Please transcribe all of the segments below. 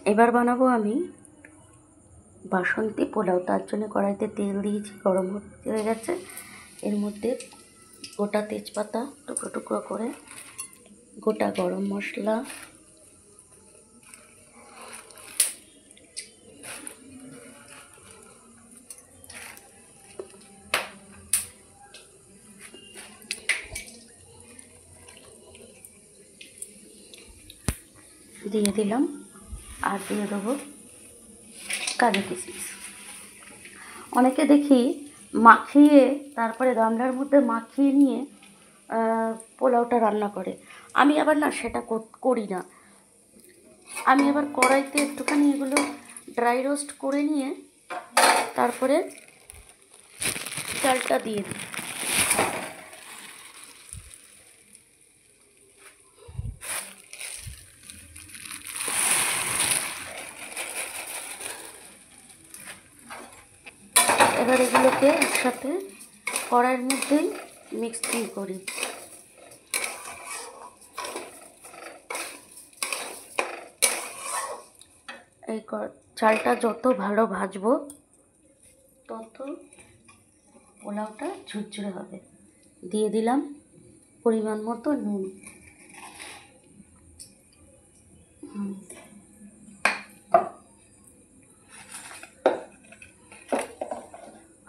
এবার বানাবো আমি বাসন্তী পোলাও। তার জন্য কড়াইতে তেল দিয়েছি, গরম হয়ে গেছে। এর মধ্যে গোটা তেজপাতা টুকরো টুকরো করে, গোটা গরম মশলা, দিয়ে দিলাম, আর দিয়ে দেবো কাজু কিশমিশ। অনেকে দেখি মাখিয়ে তারপরে গামলার মধ্যে মাখিয়ে নিয়ে পোলাওটা রান্না করে। আমি আবার না সেটা করি না। আমি আবার কড়াইতে একটুখানি এগুলো ড্রাই রোস্ট করে নিয়ে তারপরে চালটা দিয়ে দিই। এবার এগুলোকে একসাথে কড়াইয়ের মধ্যেই মিক্সিং করি। এই চালটা যত ভালো ভাজবো তত পোলাওটা ঝুরঝুরে হবে। দিয়ে দিলাম পরিমাণ মতো নুন।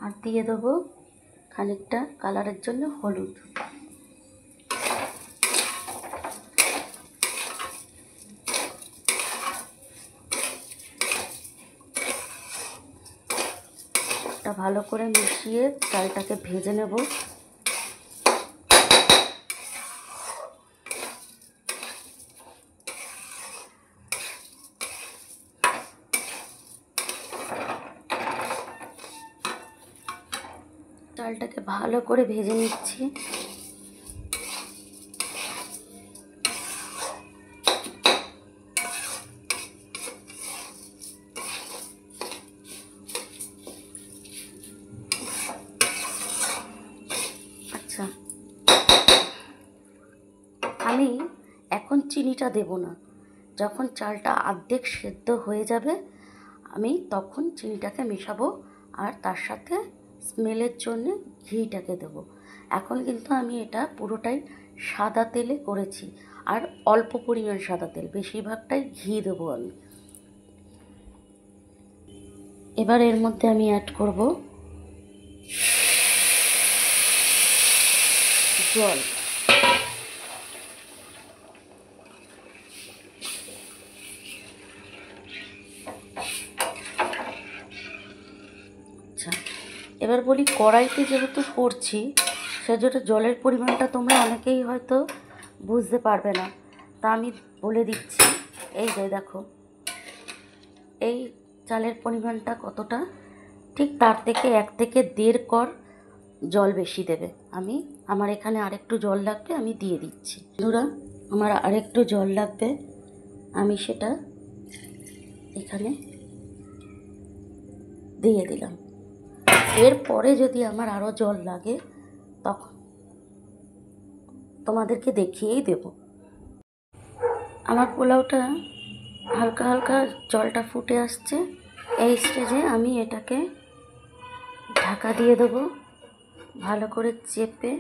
আর দিয়ে দেবো খানিকটা কালারের জন্য হলুদ। এটা ভালো করে মিশিয়ে চালটাকে ভেজে নেব। চালটাকে ভালো করে ভেজে নিচ্ছি। আচ্ছা, আমি এখন চিনিটা দেব না। যখন চালটা অর্ধেক সেদ্ধ হয়ে যাবে আমি তখন চিনিটাকে মেশাবো, আর তার সাথে স্মেলের জন্য ঘিটাকে দেবো। এখন কিন্তু আমি এটা পুরোটাই সাদা তেলে করেছি, আর অল্প পরিমাণ সাদা তেল, বেশিরভাগটাই ঘি দেবো আমি। এবার এর মধ্যে আমি অ্যাড করব জল। আচ্ছা, এবার বলি কড়াইতে যেহেতু করছি সেজন্য জলের পরিমাণটা তোমরা অনেকেই হয়তো বুঝতে পারবে না, তা আমি বলে দিচ্ছি। এই যে দেখো, এই চালের পরিমাণটা কতটা, ঠিক তার থেকে 1 থেকে 1.5 কর জল বেশি দেবে। আমার এখানে আরেকটু জল লাগবে, আমি দিয়ে দিচ্ছি। বন্ধুরা, আমার আরেকটু জল লাগবে, আমি সেটা এখানে দিয়ে দিলাম। এরপরে যদি আমার আরও জল লাগে তখন তোমাদেরকে দেখিয়েই দেব। আমার পোলাওটা হালকা হালকা জলটা ফুটে আসছে। এই স্টেজে আমি এটাকে ঢাকা দিয়ে দেবো, ভালো করে চেপে।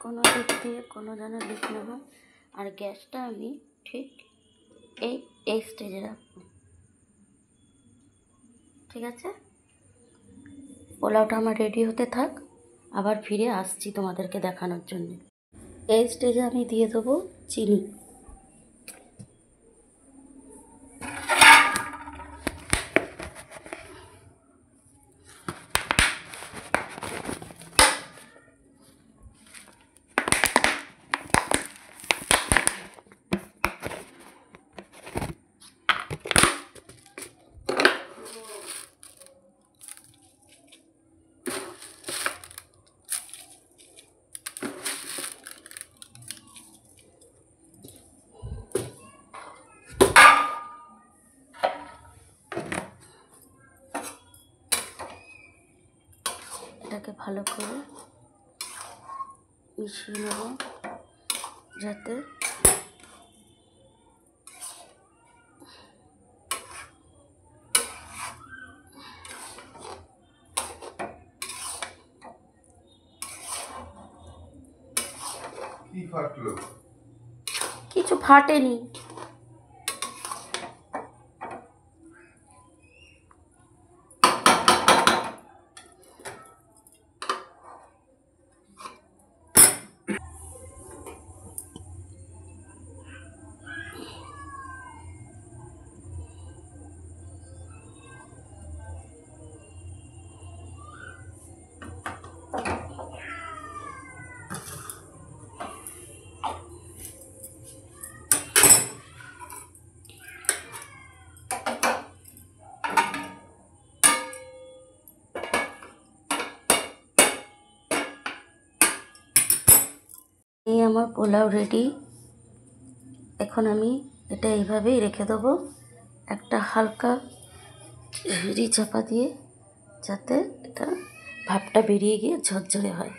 কোনো দিক দিয়ে কোনো যেন লিক না হয়। আর গ্যাসটা আমি ঠিক এই স্টেজে রাখবো। ঠিক আছে, পোলাওটা আমার রেডি হতে থাক, আবার ফিরে আসছি তোমাদেরকে দেখানোর জন্য। এই স্টেজে আমি দিয়ে দেবো চিনি। এটাকে ভালো করে মিশিয়ে নেব যাতে কিছু ফাটেনি। এই আমার পোলাও রেডি। এখন আমি এটা এইভাবেই রেখে দেবো একটা হালকা ঝুরি চাপা দিয়ে, যাতে এটা ভাপটা বেরিয়ে গিয়ে ঝরঝরে হয়।